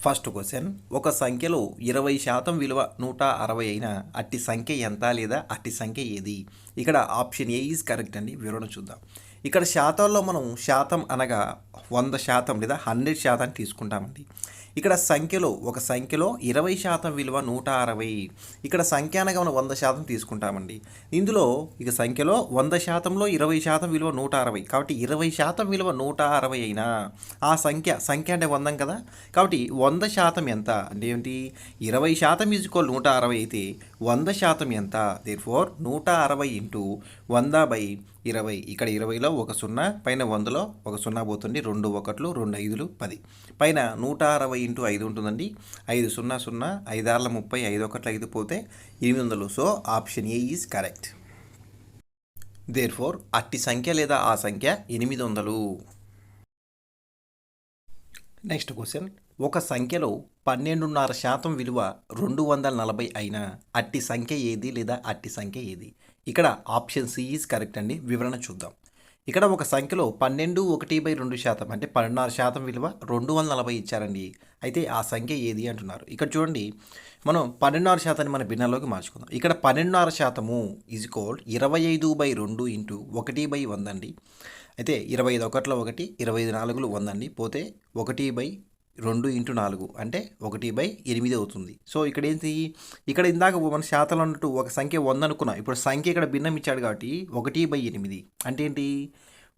First question, ఒక సంఖ్యలో 20% విలువ 160 అయినా అట్టి సంఖ్య ఎంత లేదా అట్టి సంఖ్య ఏది? ఇక్కడ ఆప్షన్ ఏ ఈజ్ కరెక్ట్ అండి. వివరణ చూద్దాం. ఇక్కడ శాతాల్లో మనం శాతం అనగా 100% లేదా 100% తీసుకుంటామండి. ఇక్కడ ఒక సంఖ్యలో 20% విలువ 160. ఇక్కడ సంఖ్య అనగా మనం 100% తీసుకుంటామండి. ఇందులో ఇక సంఖ్యలో 100%లో 20% విలువ 160. కాబట్టి 20% విలువ 160 అయినా ఆ సంఖ్య అంటే 100 కదా. కాబట్టి 100% ఎంత అంటే ఏంటి? 20% ఈజ్ ఈక్వల్ 160 అయితే 100% ఎంత? Therefore 160 into 100/20. ఇక్కడ 20లో ఒక సున్నా, పైన 100లో ఒక సున్నా పోతుంది. 2 1లు 2 5లు 10. పైన 160 ఇంటూ 5 ఉంటుందండి. 5 0 0, 5 6 30, 5 1 5 పోతే 800. So option A is correct. Therefore అట్టి సంఖ్య లేదా ఆ సంఖ్య 800. నెక్స్ట్ క్వశ్చన్, ఒక సంఖ్యలో 12.5% విలువ 240 అయినా అట్టి సంఖ్య ఏది లేదా అట్టి సంఖ్య ఏది? ఇక్కడ ఆప్షన్ సి ఈజ్ కరెక్ట్ అండి. వివరణ చూద్దాం. ఇక్కడ ఒక సంఖ్యలో 12.1/2% అంటే 12.5% విలువ 240 ఇచ్చారండి. అయితే ఆ సంఖ్య ఏది అంటున్నారు. ఇక్కడ చూడండి, మనం 12.5% మన భిన్నాల్లోకి మార్చుకుందాం. ఇక్కడ 12.5% ఈజ్ ఈక్వల్ 25/2 ఇంటూ 1/100 అండి. అయితే 25 1లో 1, 25 4లు 100 అండి. పోతే 1/2 ఇంటూ 4 అంటే 1/8 అవుతుంది. సో ఇక్కడ ఏంటి? ఇక్కడ ఇందాక మన శాతంలో ఉన్నట్టు ఒక సంఖ్య 100 అనుకున్నాం. ఇప్పుడు సంఖ్య ఇక్కడ భిన్నం ఇచ్చాడు కాబట్టి 1/8 అంటే ఏంటి?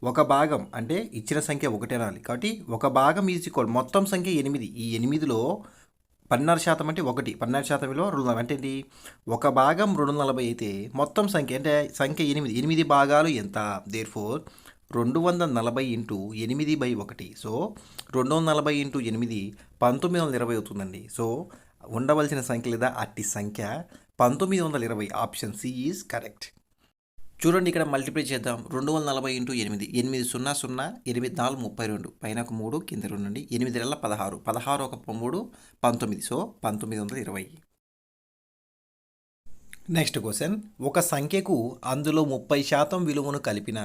ఒక భాగం అంటే ఇచ్చిన సంఖ్య 1 అనాలి. కాబట్టి ఒక భాగం ఈజ్ ఈక్వల్ మొత్తం సంఖ్య 8. ఈ 8లో 12% అంటే 1, 12% విలువ 240 అంటే ఏంటి? ఒక భాగం 240 అయితే మొత్తం సంఖ్య అంటే సంఖ్య 8 భాగాలు ఎంత? Therefore 240 into 8/1. సో 240 ఇంటూ 8 1920 అవుతుందండి. సో ఉండవలసిన సంఖ్య లేదా అట్టి సంఖ్య 1920. Option C is correct. చూడండి, ఇక్కడ మల్టిప్లై చేద్దాం. 240 ఇంటూ 8, 8 0 0, 8 4 32, పైన ఒక 3 కింద 2 అండి. 8 2 16, 16 ఒక 3 19. సో 1920. నెక్స్ట్ క్వశ్చన్, ఒక సంఖ్యకు అందులో 30% విలువను కలిపిన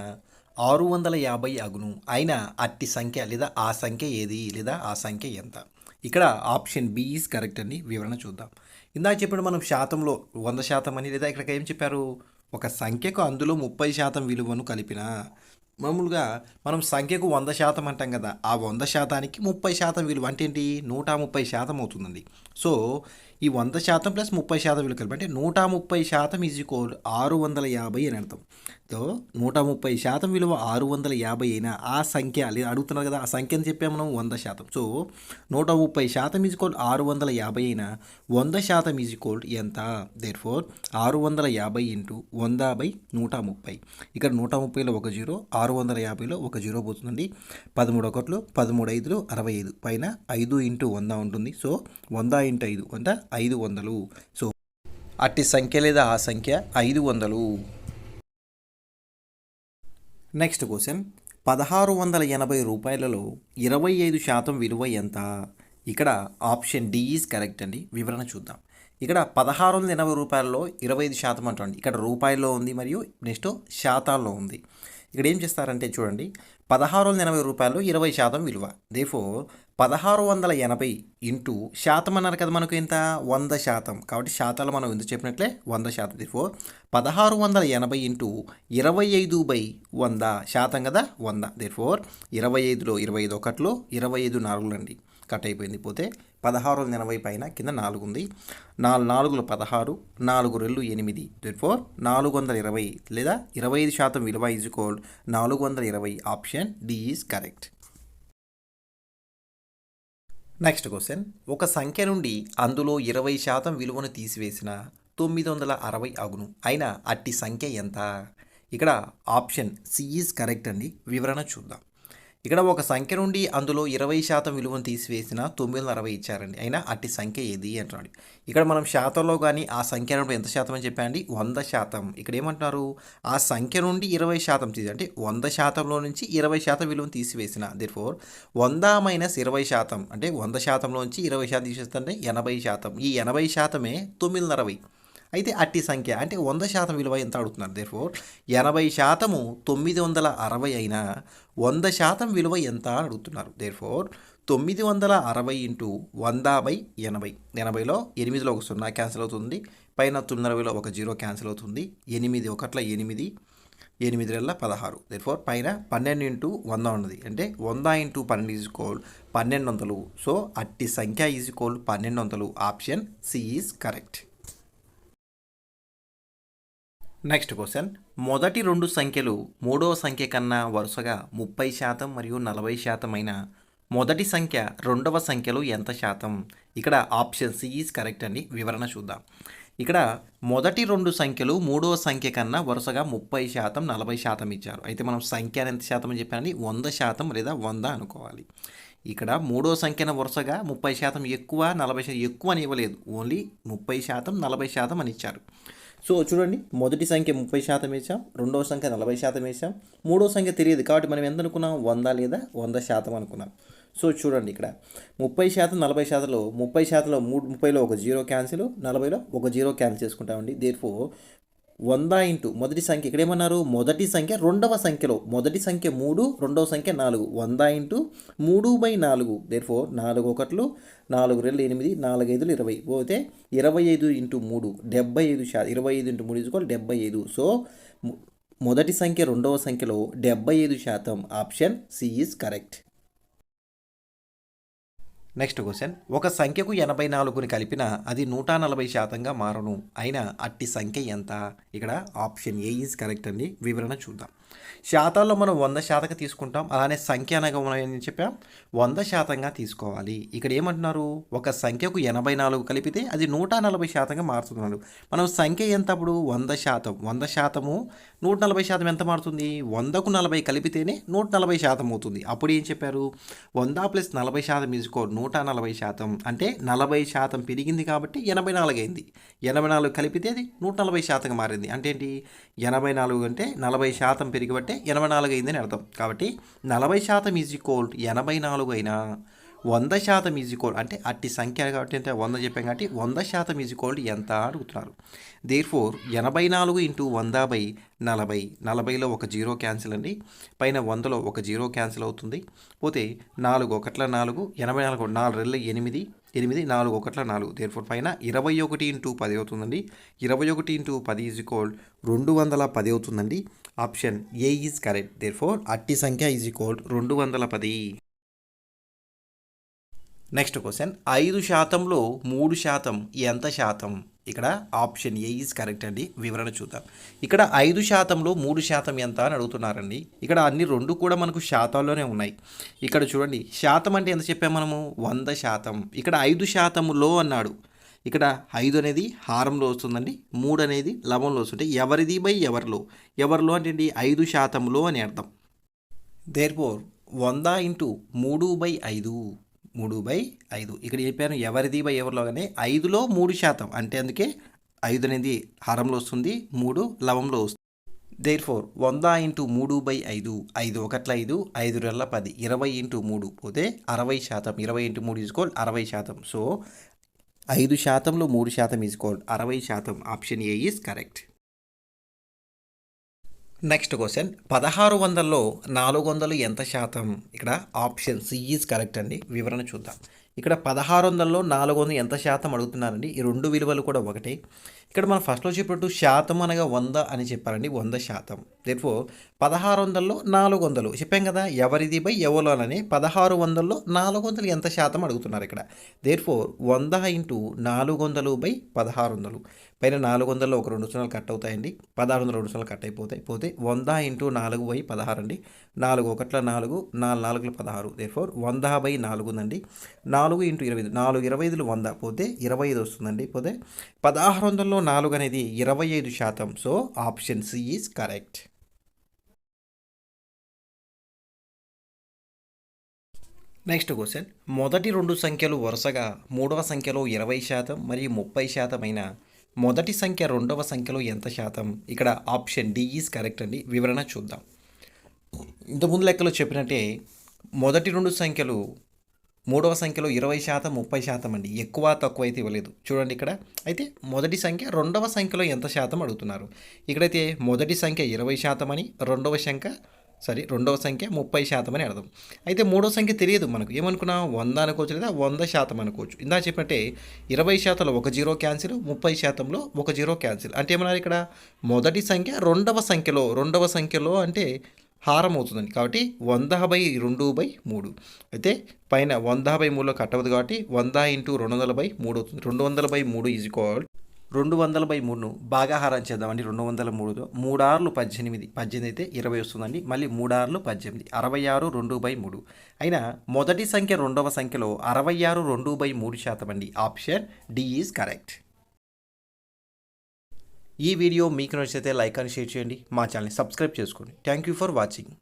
650 అగును అయినా అట్టి సంఖ్య లేదా ఆ సంఖ్య ఏది లేదా ఆ సంఖ్య ఎంత? ఇక్కడ ఆప్షన్ బి ఈజ్ కరెక్ట్ అండి. వివరణ చూద్దాం. ఇందాక చెప్పిన మనం శాతంలో 100% అని, లేదా ఇక్కడ ఏం చెప్పారు? ఒక సంఖ్యకు అందులో 30% విలువను కలిపిన, మామూలుగా మనం సంఖ్యకు 100% అంటాం కదా. ఆ 100%కి 30% విలువ అంటే ఏంటి? 130% అవుతుందండి. సో ఈ 100% ప్లస్ 30% విలువ కలిపి అంటే 130% ఈజ్ ఈక్వల్ 650 అని అర్థం. సో 130% విలువ 650 అయినా ఆ సంఖ్య లేదా అడుగుతున్నారు కదా, ఆ సంఖ్య అని చెప్పాము మనం 100%. సో 130% ఈజ్ ఈక్వల్ 650 అయినా 100% ఈజ్ ఈక్వల్ ఎంత? Therefore 650 into 100/130. ఇక్కడ 130లో ఒక 0, 650లో ఒక 0 పోతుందండి. 13 1లు 13 5లు 65, పైన 5 ఇంటూ 100 ఉంటుంది. సో 100 ఇంటూ 5 అంటే 500. సో అట్టి సంఖ్య లేదా ఆ సంఖ్య 500. నెక్స్ట్ క్వశ్చన్, 1680 రూపాయలలో 25% విలువ ఎంత? ఇక్కడ ఆప్షన్ డి ఈజ్ కరెక్ట్ అండి. వివరణ చూద్దాం. ఇక్కడ 1680 రూపాయలలో 25% అంటండి. ఇక్కడ రూపాయల్లో ఉంది మరియు నెక్స్ట్ శాతాల్లో ఉంది. ఇక్కడ ఏం చేస్తారంటే చూడండి, 1680 రూపాయలు 20% విలువ. దేర్ఫోర్ 1680 ఇంటూ శాతం అన్నారు కదా మనకు ఎంత? 100%. కాబట్టి శాతాలు మనం ఎందుకు చెప్పినట్లే 100%. దేర్ఫోర్ 1680 ఇంటూ 25/100 శాతం కదా 100. దేర్ఫోర్ 25లో 25 1లు 25 4లు అండి. కట్ అయిపోయింది. పోతే 1680 పైన కింద 4 ఉంది. 4 4లు 16, 4 2 8. దేర్ఫోర్ 420 లేదా 25% విలువ is equal 420. Option D is correct. Next question, ఒక సంఖ్య నుండి అందులో 20% విలువను తీసివేసిన 960 అగును అయినా అట్టి సంఖ్య ఎంత? ఇక్కడ ఆప్షన్ సి ఈజ్ కరెక్ట్ అండి. వివరణ చూద్దాం. ఇక్కడ ఒక సంఖ్య నుండి అందులో 20% విలువను తీసివేసిన 960 ఇచ్చారండి. అయినా అట్టి సంఖ్య ఏది అంటున్నాడు. ఇక్కడ మనం శాతంలో కానీ ఆ సంఖ్య నుండి ఎంత శాతం అని చెప్పండి? 100%. ఇక్కడ ఏమంటున్నారు? ఆ సంఖ్య నుండి 20% తీసి అంటే 100%లో నుంచి 20% విలువను తీసివేసిన. దేర్ఫోర్ 100 - 20% అంటే 100%లోంచి 20% తీసేస్తే 80%. ఈ 80%మే 960. అయితే అట్టి సంఖ్య అంటే 100% విలువ ఎంత అడుగుతున్నారు. దేర్ఫోర్ 80% 960 అయినా 100% విలువ ఎంత అని అడుగుతున్నారు. Therefore 960 into 100/80. 80లో 8లో ఒక 0 క్యాన్సిల్ అవుతుంది. పైన 90లో ఒక 0 క్యాన్సిల్ అవుతుంది. 8 ఒకట్ల 8, 8 రెళ్ళ 16. దేర్ఫోర్ పైన 12 ఇంటూ 100 ఉన్నది. అంటే 100 ఇంటూ 12 ఈజ్ ఈక్వల్ 1200. సో అట్టి సంఖ్య is equal 1200. Option C is correct. Next question, మొదటి రెండు సంఖ్యలు మూడవ సంఖ్య కన్నా వరుసగా 30% మరియు 40% అయిన మొదటి సంఖ్య రెండవ సంఖ్యలో ఎంత శాతం? ఇక్కడ ఆప్షన్ సి ఈజ్ కరెక్ట్ అండి. వివరణ చూద్దాం. ఇక్కడ మొదటి రెండు సంఖ్యలు మూడవ సంఖ్య కన్నా వరుసగా 30%, 40% ఇచ్చారు. అయితే మనం సంఖ్య ఎంత శాతం అని చెప్పానని 100% లేదా 100 అనుకోవాలి. ఇక్కడ మూడో సంఖ్యను వరుసగా 30% ఎక్కువ, 40% ఎక్కువ అని ఇవ్వలేదు. ఓన్లీ 30%, 40% అని ఇచ్చారు. సో చూడండి, మొదటి సంఖ్య 30% వేసాం, రెండవ సంఖ్య 40% వేసాం, మూడో సంఖ్య తెలియదు కాబట్టి మనం ఎంత అనుకున్నాం? 100 లేదా 100% అనుకున్నాం. సో చూడండి, ఇక్కడ 30%, 40%లో 30%లో 30లో ఒక 0 క్యాన్సిల్, 40లో ఒక 0 క్యాన్సిల్ చేసుకుంటామండి. దేర్ఫోర్ 100 ఇంటూ మొదటి సంఖ్య, ఇక్కడ ఏమన్నారు? మొదటి సంఖ్య రెండవ సంఖ్యలో, మొదటి సంఖ్య 3, రెండవ సంఖ్య 4. 100 ఇంటూ 3/4. దేర్ఫోర్ 4 ఒకట్లు 4 రెళ్ళు 8, 4 5లు 20. పోతే 25 ఇంటూ 3 75%. 25 ఇంటూ 3 75. సో మొదటి సంఖ్య రెండవ సంఖ్యలో 75%. Option C is correct. Next question, ఒక సంఖ్యకు 84ని కలిపిన అది 140%గా మారును అయినా అట్టి సంఖ్య ఎంత? ఇక్కడ ఆప్షన్ ఏ ఈజ్ కరెక్ట్ అండి. వివరణ చూద్దాం. శాతాల్లో మనం 100% తీసుకుంటాం. అలానే సంఖ్య అనగా మనం ఏం చెప్పాం? 100%గా తీసుకోవాలి. ఇక్కడ ఏమంటున్నారు? ఒక సంఖ్యకు 84 కలిపితే అది 140%గా మారుతున్నాడు. మనం సంఖ్య ఎంత అప్పుడు? 100%. 100%, 140% ఎంత మారుతుంది? 100కు 40 కలిపితేనే 140% అవుతుంది. అప్పుడు ఏం చెప్పారు? 100 + 40% ఈజ్ ఈక్వల్ 140%. అంటే 40% పెరిగింది కాబట్టి 84 అయింది. 84 కలిపితే అది 140%గా మారింది. అంటే ఏంటి? 84 అంటే 40% పెరిగిబట్టే 84 అయిందని అర్థం. కాబట్టి 40% ఈజ్ ఈక్వల్ 84 అయినా 100% ఈజ్ ఈక్వల్, అంటే అట్టి సంఖ్య కాబట్టి అంటే 100 చెప్పాం కాబట్టి 100% ఈజ్ ఈక్వల్ ఎంత అడుగుతున్నారు. Therefore 84 into 100/40. 40లో ఒక 0 క్యాన్సిల్ అండి. పైన 100లో ఒక 0 క్యాన్సిల్ అవుతుంది. పోతే 4 ఒకట్ల 4, 84 4 రెళ్ళు 8, 8 4 ఒకట్ల 4. దేర్ఫోర్ పైన 21 ఇంటూ 10 అవుతుందండి. 21 ఇంటూ 10 ఈజ్ ఈక్వల్ 210 అవుతుందండి. Option A is correct. Therefore అట్టి సంఖ్య ఈజ్ ఈక్వల్ 210. నెక్స్ట్ క్వశ్చన్, 5%లో 3% ఎంత శాతం? ఇక్కడ ఆప్షన్ ఏ ఈజ్ కరెక్ట్ అండి. వివరణ చూద్దాం. ఇక్కడ 5%లో 3% ఎంత అని అడుగుతున్నారండి. ఇక్కడ అన్ని రెండు కూడా మనకు శాతాల్లోనే ఉన్నాయి. ఇక్కడ చూడండి, శాతం అంటే ఎంత చెప్పాము మనము? 100%. ఇక్కడ 5%లో అన్నాడు. ఇక్కడ 5 అనేది హారంలో వస్తుందండి, 3 అనేది లవంలో వస్తుంటే ఎవరిది బై ఎవరిలో, ఎవరిలో అంటే 5%లో అని అర్థం. Therefore 100 into 3/5. 3/5 ఇక్కడ చెప్పాను ఎవరిది బై ఎవరిలో, కానీ 5లో 3% అంటే అందుకే 5 అనేది హారంలో వస్తుంది, 3 లవంలో వస్తుంది. Therefore 100 into 3/5. 5 ఒకట్ల 5, 5 రెళ్ళ 10, 20 ఇంటూ 3 పోతే 60%. 20 ఇంటూ 3 ఈజ్ ఈక్వల్ 60%. సో 5%లో 3% is equal 60%. Option A is correct. Next question, 1600లో 400 ఎంత శాతం? ఇక్కడ ఆప్షన్ సి ఈజ్ కరెక్ట్ అండి. వివరణ చూద్దాం. ఇక్కడ 1600లో 400 ఎంత శాతం అడుగుతున్నారండి. ఈ రెండు విలువలు కూడా ఒకటే. ఇక్కడ మనం ఫస్ట్లో చెప్పినట్టు శాతం అనగా 100 అని చెప్పారండి. 100%. దేర్ఫోర్ 1600లో 400 చెప్పాం కదా, ఎవరిది బై ఎవరిలో అని. 1600లో 400 ఎంత శాతం అడుగుతున్నారు ఇక్కడ. Therefore 100 into 400/1600. పైన 400లో ఒక 2 సున్నాలు కట్ అవుతాయండి. 1600 2 సున్నాలు కట్ అయిపోతాయి. పోతే 100 ఇంటూ 4/16 అండి. 4 ఒకట్ల 4, 4 4లు 16. దేర్ఫోర్ 100/4 ఉందండి. 4 ఇంటూ 25, 4 25లు 100. పోతే 25 వస్తుందండి. పోతే 1600లో 4 అనేది 25%. So option C is correct. Next question, మొదటి రెండు సంఖ్యలు వరుసగా మూడవ సంఖ్యలో 20% మరియు 30% అయిన మొదటి సంఖ్య రెండవ సంఖ్యలో ఎంత శాతం? ఇక్కడ ఆప్షన్ డి ఈజ్ కరెక్ట్ అండి. వివరణ చూద్దాం. ఇంతకుముందు లెక్కలో చెప్పినట్టే మొదటి రెండు సంఖ్యలు మూడవ సంఖ్యలో 20%, 30% అండి. ఎక్కువ తక్కువ అయితే ఇవ్వలేదు. చూడండి ఇక్కడ అయితే మొదటి సంఖ్య రెండవ సంఖ్యలో ఎంత శాతం అడుగుతున్నారు. ఇక్కడైతే మొదటి సంఖ్య 20% అని, రెండవ సంఖ్య రెండవ సంఖ్య 30% అని అర్థం. అయితే మూడో సంఖ్య తెలియదు మనకు. ఏమనుకున్నాం 100 అనుకోవచ్చు లేదా 100% అనుకోవచ్చు. ఇందాక చెప్పినట్టే 20%లో ఒక జీరో క్యాన్సిల్, 30%లో ఒక జీరో క్యాన్సిల్. అంటే ఏమన్నారు ఇక్కడ మొదటి సంఖ్య రెండవ సంఖ్యలో అంటే హారం అవుతుందండి. కాబట్టి 100/2/3 అయితే పైన 100/3లో కట్ అవ్వదు కాబట్టి 100 × 200/3 అవుతుంది. 200/3 ఈజ్ ఈక్వల్ 200/3ను భాగాహారం చేద్దామండి. 203తో 3 6 18, 18 అయితే 20 వస్తుందండి. మళ్ళీ 3 6 18, 66 2/3 అయినా మొదటి సంఖ్య రెండవ సంఖ్యలో 66 2/3% అండి. Option D is correct. ఈ వీడియో మీకు నచ్చితే లైక్ అని షేర్ చేయండి. మా ఛానల్ని సబ్స్క్రైబ్ చేసుకోండి. Thank you for watching.